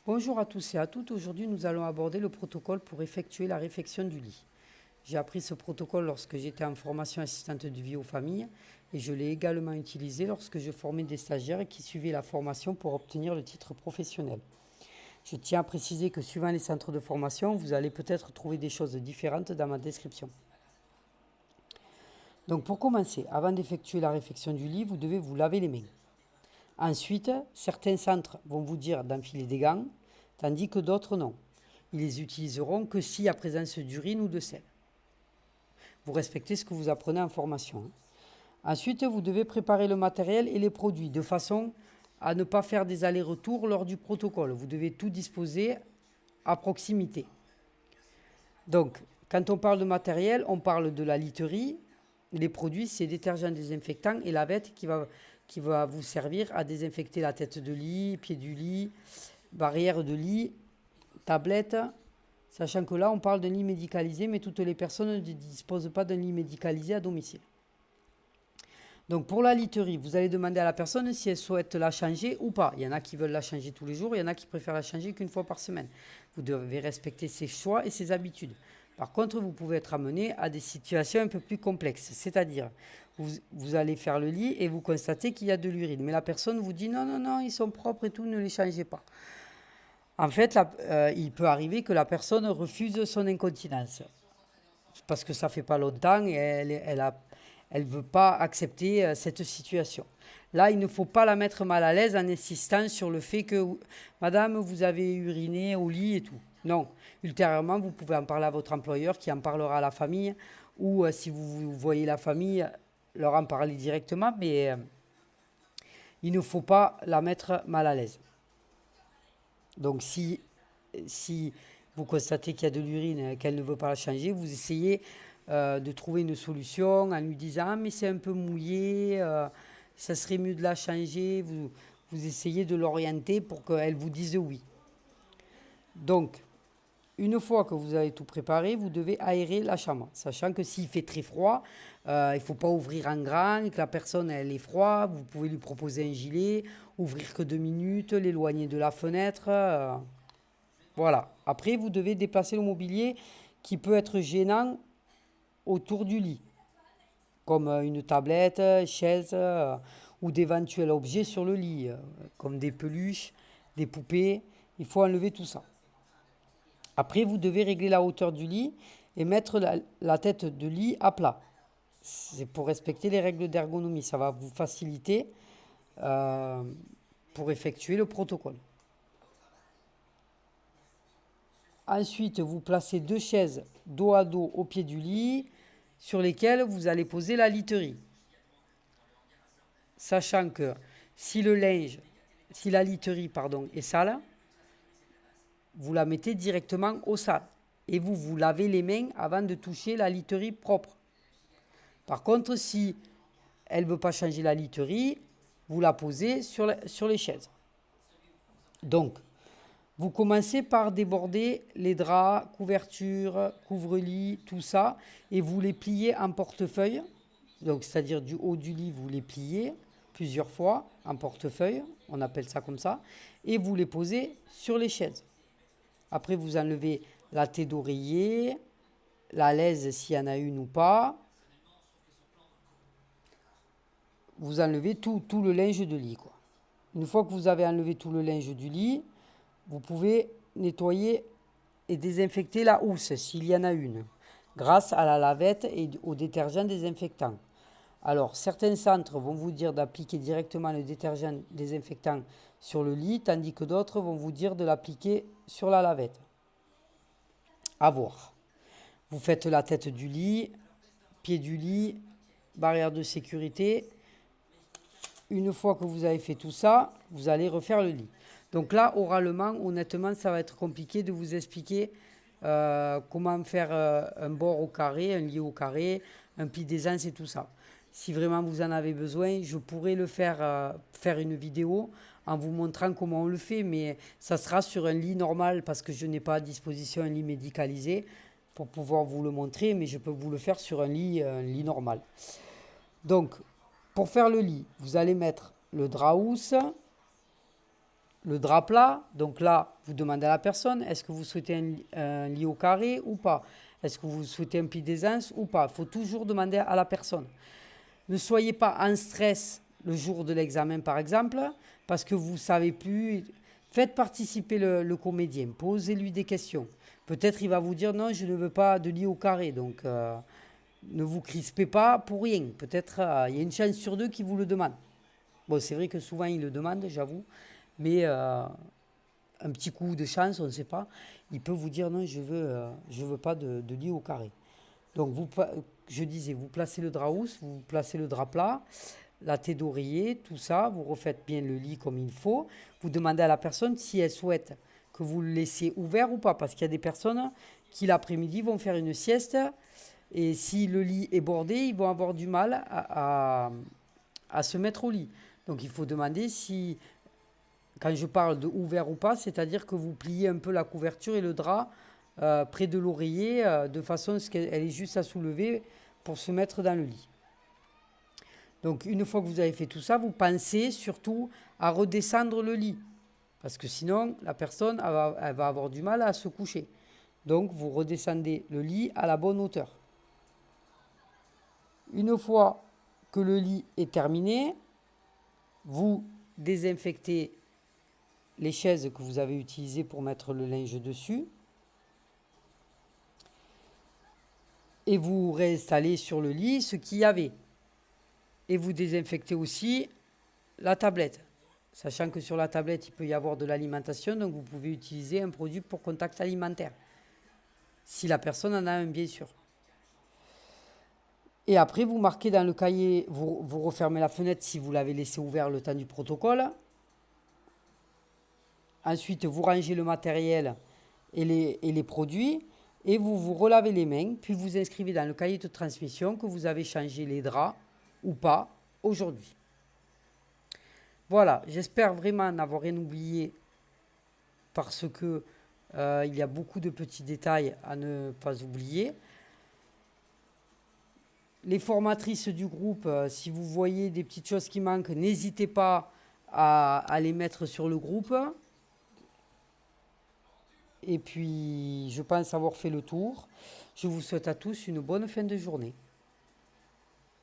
Bonjour à tous et à toutes. Aujourd'hui, nous allons aborder le protocole pour effectuer la réfection du lit. J'ai appris ce protocole lorsque j'étais en formation assistante de vie aux familles et je l'ai également utilisé lorsque je formais des stagiaires qui suivaient la formation pour obtenir le titre professionnel. Je tiens à préciser que suivant les centres de formation, vous allez peut-être trouver des choses différentes dans ma description. Donc pour commencer, avant d'effectuer la réfection du lit, vous devez vous laver les mains. Ensuite, certains centres vont vous dire d'enfiler des gants, tandis que d'autres non. Ils les utiliseront que s'il y a présence d'urine ou de sel. Vous respectez ce que vous apprenez en formation. Ensuite, vous devez préparer le matériel et les produits de façon à ne pas faire des allers-retours lors du protocole. Vous devez tout disposer à proximité. Donc, quand on parle de matériel, on parle de la literie. Les produits, c'est détergent désinfectant et lavette qui va vous servir à désinfecter la tête de lit, pied du lit, barrière de lit, tablette. Sachant que là, on parle d'un lit médicalisé, mais toutes les personnes ne disposent pas d'un lit médicalisé à domicile. Donc pour la literie, vous allez demander à la personne si elle souhaite la changer ou pas. Il y en a qui veulent la changer tous les jours, il y en a qui préfèrent la changer qu'une fois par semaine. Vous devez respecter ses choix et ses habitudes. Par contre, vous pouvez être amené à des situations un peu plus complexes. C'est-à-dire, vous allez faire le lit et vous constatez qu'il y a de l'urine. Mais la personne vous dit non, non, non, ils sont propres et tout, ne les changez pas. En fait, il peut arriver que la personne refuse son incontinence. Parce que ça fait pas longtemps et elle veut pas accepter cette situation. Là, il ne faut pas la mettre mal à l'aise en insistant sur le fait que madame, vous avez uriné au lit et tout. Non. Ultérieurement, vous pouvez en parler à votre employeur qui en parlera à la famille ou si vous voyez la famille, leur en parler directement, mais il ne faut pas la mettre mal à l'aise. Donc si vous constatez qu'il y a de l'urine, qu'elle ne veut pas la changer, vous essayez de trouver une solution en lui disant ah, mais c'est un peu mouillé, ça serait mieux de la changer. Vous essayez de l'orienter pour qu'elle vous dise oui. Donc, une fois que vous avez tout préparé, vous devez aérer la chambre, sachant que s'il fait très froid, il ne faut pas ouvrir en grand, et que la personne elle est froide, vous pouvez lui proposer un gilet, ouvrir que 2 minutes, l'éloigner de la fenêtre. Voilà. Après, vous devez déplacer le mobilier qui peut être gênant autour du lit, comme une tablette, chaise ou d'éventuels objets sur le lit, comme des peluches, des poupées. Il faut enlever tout ça. Après, vous devez régler la hauteur du lit et mettre la tête de lit à plat. C'est pour respecter les règles d'ergonomie. Ça va vous faciliter pour effectuer le protocole. Ensuite, vous placez 2 chaises dos à dos au pied du lit sur lesquelles vous allez poser la literie. Sachant que si la literie est sale, vous la mettez directement au sale. Et vous lavez les mains avant de toucher la literie propre. Par contre, si elle ne veut pas changer la literie, vous la posez sur les chaises. Donc, vous commencez par déborder les draps, couvertures, couvre-lit, tout ça, et vous les pliez en portefeuille. Donc, c'est-à-dire du haut du lit, vous les pliez plusieurs fois en portefeuille, on appelle ça comme ça, et vous les posez sur les chaises. Après, vous enlevez la tête d'oreiller, la laise s'il y en a une ou pas. Vous enlevez tout le linge de lit, quoi. Une fois que vous avez enlevé tout le linge du lit, vous pouvez nettoyer et désinfecter la housse s'il y en a une, grâce à la lavette et au détergent désinfectant. Alors, certains centres vont vous dire d'appliquer directement le détergent désinfectant sur le lit, tandis que d'autres vont vous dire de l'appliquer sur la lavette. À voir. Vous faites la tête du lit, pied du lit, barrière de sécurité. Une fois que vous avez fait tout ça, vous allez refaire le lit. Donc là, oralement, honnêtement, ça va être compliqué de vous expliquer comment faire un bord au carré, un lit au carré, un pli d'aisance et tout ça. Si vraiment vous en avez besoin, je pourrais le faire une vidéo en vous montrant comment on le fait, mais ça sera sur un lit normal parce que je n'ai pas à disposition un lit médicalisé pour pouvoir vous le montrer, mais je peux vous le faire sur un lit normal. Donc, pour faire le lit, vous allez mettre le drap housse, le drap plat. Donc là, vous demandez à la personne, est-ce que vous souhaitez un lit au carré ou pas? Est-ce que vous souhaitez un pli d'aisance ou pas? Il faut toujours demander à la personne. Ne soyez pas en stress le jour de l'examen, par exemple, parce que vous ne savez plus. Faites participer le comédien, posez-lui des questions. Peut-être il va vous dire non, je ne veux pas de lit au carré, donc ne vous crispez pas pour rien. Peut-être il y a une chance sur deux qu'il vous le demande. Bon, c'est vrai que souvent il le demande, j'avoue, mais un petit coup de chance, on ne sait pas. Il peut vous dire non, je veux pas de lit au carré. Donc je disais, vous placez le drap housse, vous placez le drap plat, la tête d'oreiller, tout ça, vous refaites bien le lit comme il faut. Vous demandez à la personne si elle souhaite que vous le laissiez ouvert ou pas, parce qu'il y a des personnes qui l'après-midi vont faire une sieste et si le lit est bordé, ils vont avoir du mal à se mettre au lit. Donc il faut demander si, quand je parle de ouvert ou pas, c'est-à-dire que vous pliez un peu la couverture et le drap près de l'oreiller de façon à ce qu'elle est juste à soulever pour se mettre dans le lit. Donc une fois que vous avez fait tout ça, vous pensez surtout à redescendre le lit. Parce que sinon, la personne elle va avoir du mal à se coucher. Donc vous redescendez le lit à la bonne hauteur. Une fois que le lit est terminé, vous désinfectez les chaises que vous avez utilisées pour mettre le linge dessus. Et vous réinstallez sur le lit ce qu'il y avait. Et vous désinfectez aussi la tablette. Sachant que sur la tablette, il peut y avoir de l'alimentation, donc vous pouvez utiliser un produit pour contact alimentaire. Si la personne en a un, bien sûr. Et après, vous marquez dans le cahier, vous refermez la fenêtre si vous l'avez laissé ouvert le temps du protocole. Ensuite, vous rangez le matériel et les produits. Et vous vous relavez les mains, puis vous inscrivez dans le cahier de transmission que vous avez changé les draps ou pas aujourd'hui. Voilà, j'espère vraiment n'avoir rien oublié parce que il y a beaucoup de petits détails à ne pas oublier. Les formatrices du groupe, si vous voyez des petites choses qui manquent, n'hésitez pas à les mettre sur le groupe. Et puis, je pense avoir fait le tour. Je vous souhaite à tous une bonne fin de journée.